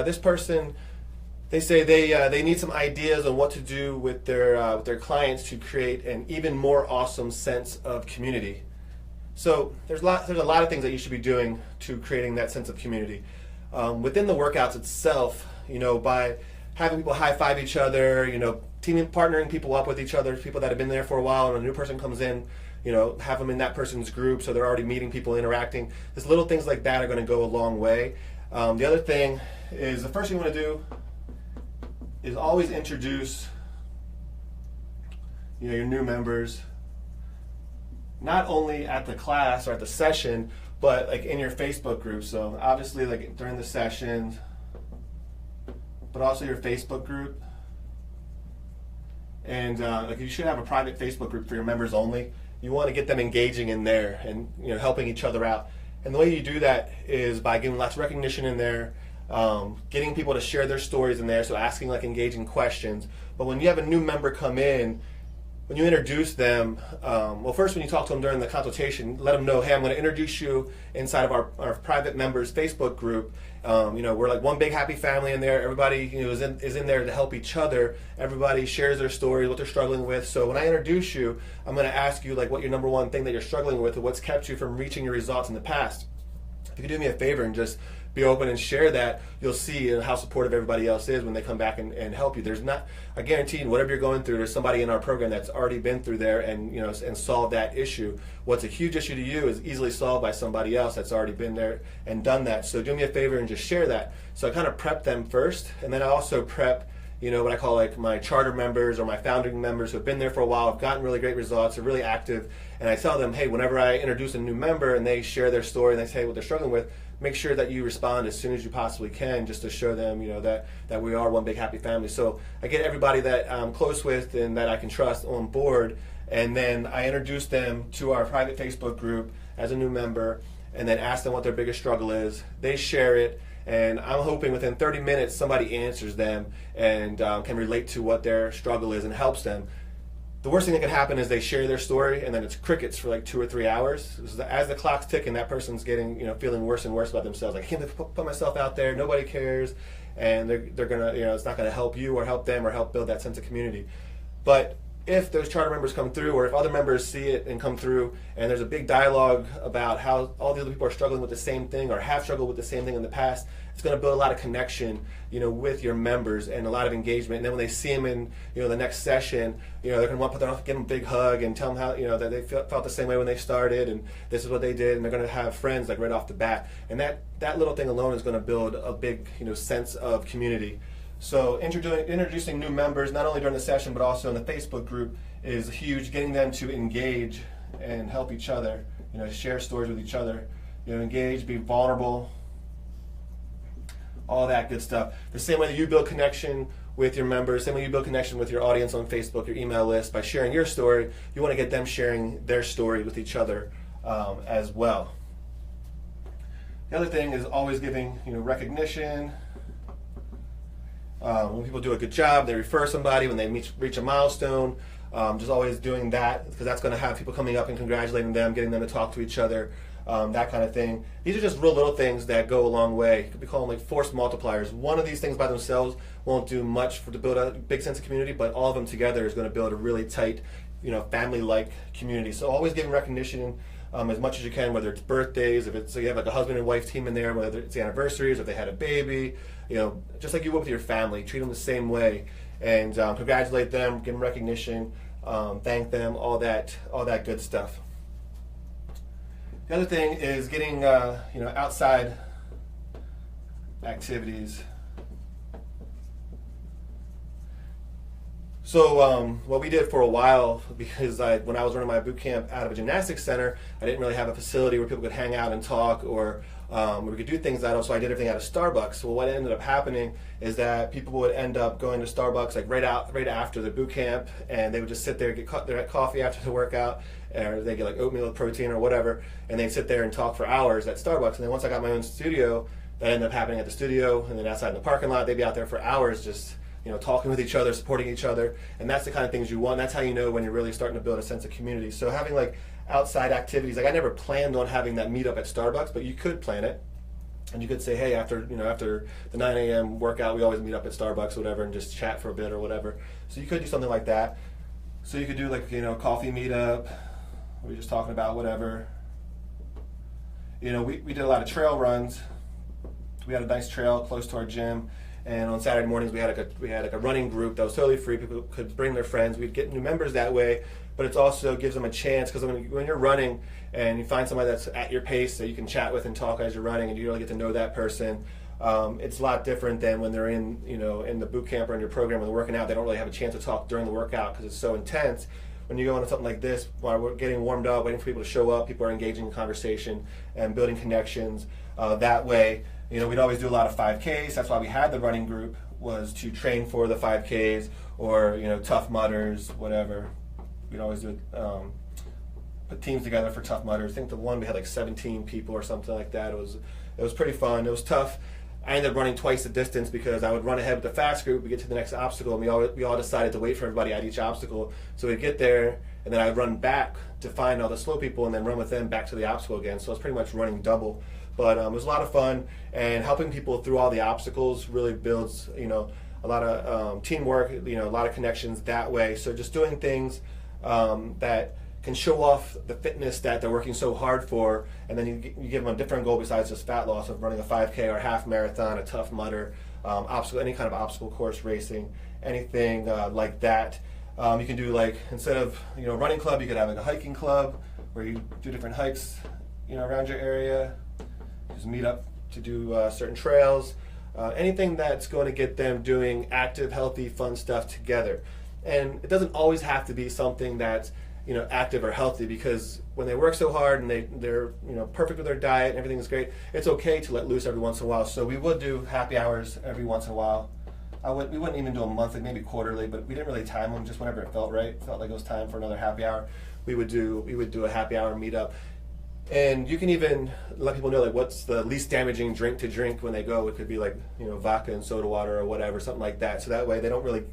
This person, they say they need some ideas on what to do with their clients to create an even more awesome sense of community. So there's a lot of things that you should be doing to creating that sense of community. Within the workouts itself, by having people high five each other, partnering people up with each other, people that have been there for a while, and a new person comes in, have them in that person's group so they're already meeting people, interacting. Just little things like that are going to go a long way. The other thing is, the first thing you want to do is always introduce your new members, not only at the class or at the session, but like in your Facebook group. So obviously like during the sessions, but also your Facebook group. And like you should have a private Facebook group for your members only. You want to get them engaging in there and helping each other out. And the way you do that is by giving lots of recognition in there, getting people to share their stories in there, so asking like engaging questions. But when you have a new member come in, when you introduce them, well, first when you talk to them during the consultation, let them know, hey, I'm going to introduce you inside of our private members Facebook group. We're like one big happy family in there. Everybody is in there to help each other. Everybody shares their story, what they're struggling with. So when I introduce you, I'm going to ask you like what your number one thing that you're struggling with, or what's kept you from reaching your results in the past. If you could do me a favor and just be open and share that, you'll see how supportive everybody else is when they come back and help you. I guarantee whatever you're going through, there's somebody in our program that's already been through there and solved that issue. What's a huge issue to you is easily solved by somebody else that's already been there and done that. So do me a favor and just share that. So I kind of prep them first, and then I also prep what I call like my charter members or my founding members who have been there for a while, have gotten really great results, are really active, and I tell them, hey, whenever I introduce a new member and they share their story and they say what they're struggling with, make sure that you respond as soon as you possibly can, just to show them that we are one big happy family. So I get everybody that I'm close with and that I can trust on board, and then I introduce them to our private Facebook group as a new member, and then ask them what their biggest struggle is. They share it, and I'm hoping within 30 minutes somebody answers them and can relate to what their struggle is and helps them. The worst thing that can happen is they share their story and then it's crickets for like 2 or 3 hours. As the clock's ticking, that person's getting, feeling worse and worse about themselves. Like, I can't put myself out there, nobody cares, and they're gonna, it's not gonna help you or help them or help build that sense of community. But if those charter members come through, or if other members see it and come through, and there's a big dialogue about how all the other people are struggling with the same thing or have struggled with the same thing in the past, it's going to build a lot of connection, with your members and a lot of engagement. And then when they see them in, the next session, they're going to want to give them a big hug and tell them how, that they felt the same way when they started, and this is what they did, and they're going to have friends like right off the bat. And that little thing alone is going to build a big, sense of community. So introducing new members, not only during the session, but also in the Facebook group, is huge. Getting them to engage and help each other, share stories with each other, engage, be vulnerable, all that good stuff. The same way that you build connection with your members, same way you build connection with your audience on Facebook, your email list, by sharing your story, you want to get them sharing their story with each other as well. The other thing is always giving, recognition. When people do a good job, they refer somebody, when they reach a milestone, just always doing that, because that's going to have people coming up and congratulating them, getting them to talk to each other, that kind of thing. These are just real little things that go a long way. Could be called like force multipliers. One of these things by themselves won't do much to build a big sense of community, but all of them together is going to build a really tight, family-like community. So always giving recognition as much as you can, whether it's birthdays, so you have like a husband and wife team in there, whether it's the anniversaries, if they had a baby, just like you would with your family, treat them the same way, and congratulate them, give them recognition, thank them, all that good stuff. The other thing is getting outside activities. So what we did for a while, because when I was running my boot camp out of a gymnastics center, I didn't really have a facility where people could hang out and talk, or where we could do things out of, so I did everything out of Starbucks. Well, what ended up happening is that people would end up going to Starbucks like right after the boot camp, and they would just sit there, get their coffee after the workout, or they get like oatmeal with protein or whatever, and they'd sit there and talk for hours at Starbucks. And then once I got my own studio, that ended up happening at the studio, and then outside in the parking lot, they'd be out there for hours just talking with each other, supporting each other, and that's the kind of things you want. That's how you know when you're really starting to build a sense of community. So having like outside activities, like I never planned on having that meetup at Starbucks, but you could plan it. And you could say, hey, after the 9 a.m. workout, we always meet up at Starbucks or whatever and just chat for a bit or whatever. So you could do something like that. So you could do like, coffee meetup. We were just talking about whatever. We did a lot of trail runs. We had a nice trail close to our gym. And on Saturday mornings, we had like a running group that was totally free. People could bring their friends. We'd get new members that way. But it also gives them a chance, because when you're running and you find somebody that's at your pace that you can chat with and talk as you're running, and you really get to know that person, it's a lot different than when they're in the boot camp or in your program when they're working out. They don't really have a chance to talk during the workout because it's so intense. When you go into something like this, while we're getting warmed up, waiting for people to show up, people are engaging in conversation and building connections that way. We'd always do a lot of 5Ks. That's why we had the running group, was to train for the 5Ks or Tough Mudders, whatever. We'd always do put teams together for Tough Mudders. I think the one we had like 17 people or something like that. It was pretty fun. It was tough. I ended up running twice the distance because I would run ahead with the fast group. We get to the next obstacle, and we all decided to wait for everybody at each obstacle. So we'd get there, and then I'd run back to find all the slow people, and then run with them back to the obstacle again. So it's pretty much running double. But it was a lot of fun, and helping people through all the obstacles really builds a lot of teamwork, a lot of connections that way. So just doing things that can show off the fitness that they're working so hard for, and then you give them a different goal besides just fat loss of running a 5K or a half marathon, a Tough Mudder, obstacle, any kind of obstacle course racing, anything like that. You can do, like, instead of running club, you could have like a hiking club where you do different hikes around your area. Just meet up to do certain trails, anything that's going to get them doing active, healthy, fun stuff together. And it doesn't always have to be something that's active or healthy, because when they work so hard and they're perfect with their diet and everything is great, it's okay to let loose every once in a while. So we would do happy hours every once in a while. We wouldn't even do them monthly, maybe quarterly, but we didn't really time them. Just whenever it felt right, it felt like it was time for another happy hour, we would do a happy hour meetup. And you can even let people know, like, what's the least damaging drink to drink when they go. It could be like vodka and soda water or whatever, something like that. So that way they don't really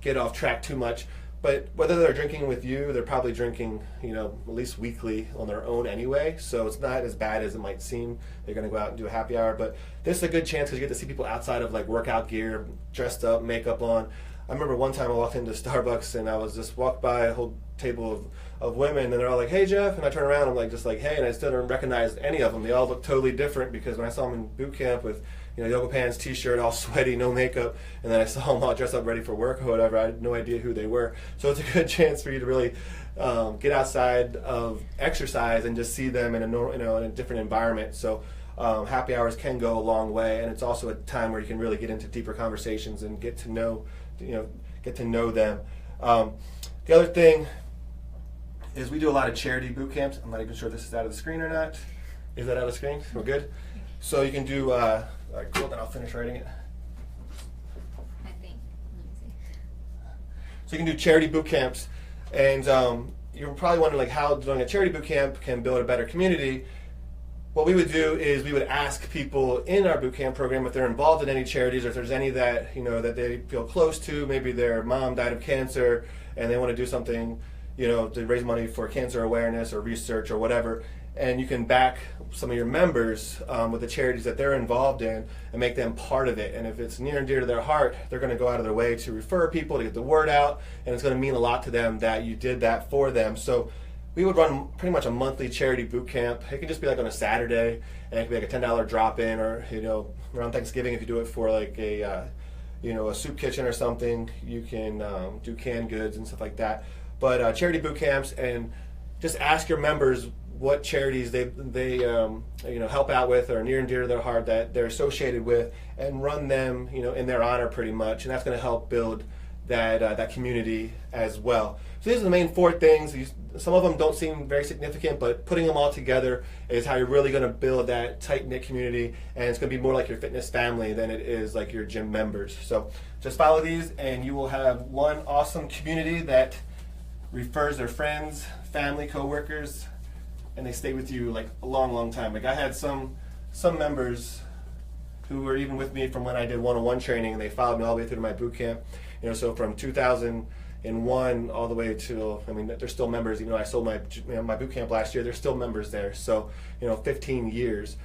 get off track too much. But whether they're drinking with you, they're probably drinking, at least weekly on their own anyway. So it's not as bad as it might seem. They're going to go out and do a happy hour. But this is a good chance because you get to see people outside of like workout gear, dressed up, makeup on. I remember one time I walked into Starbucks and I was just walked by a whole table of women, and they're all like, "Hey, Jeff," and I turn around, I'm like, just like, "Hey," and I still don't recognize any of them. They all look totally different because when I saw them in boot camp with yoga pants, t-shirt, all sweaty, no makeup, and then I saw them all dressed up ready for work or whatever, I had no idea who they were. So it's a good chance for you to really get outside of exercise and just see them in a different environment. So happy hours can go a long way, and it's also a time where you can really get into deeper conversations and get to know them. The other thing is we do a lot of charity boot camps. I'm not even sure this is out of the screen or not. Is that out of the screen? We're good? So you can do, all right, cool, then I'll finish writing it. I think. Let me see. So you can do charity boot camps, and you're probably wondering, like, how doing a charity boot camp can build a better community. What we would do is we would ask people in our boot camp program if they're involved in any charities, or if there's any that that they feel close to. Maybe their mom died of cancer and they want to do something to raise money for cancer awareness or research or whatever. And you can back some of your members with the charities that they're involved in and make them part of it. And if it's near and dear to their heart, they're going to go out of their way to refer people, to get the word out, and it's going to mean a lot to them that you did that for them. So we would run pretty much a monthly charity boot camp. It can just be like on a Saturday, and it could be like a $10 drop-in, or around Thanksgiving if you do it for like a soup kitchen or something. You can do canned goods and stuff like that. But charity boot camps, and just ask your members what charities they help out with or near and dear to their heart that they're associated with, and run them in their honor pretty much, and that's going to help build that community as well. So these are the main 4 things. Some of them don't seem very significant, but putting them all together is how you're really going to build that tight-knit community, and it's going to be more like your fitness family than it is like your gym members. So just follow these, and you will have one awesome community that refers their friends, family, coworkers, and they stay with you like a long, long time. Like I had some members who were even with me from when I did one-on-one training, and they followed me all the way through to my boot camp. So from 2001 all the way to, they're still members. Even though I sold my boot camp last year, they're still members there. So 15 years.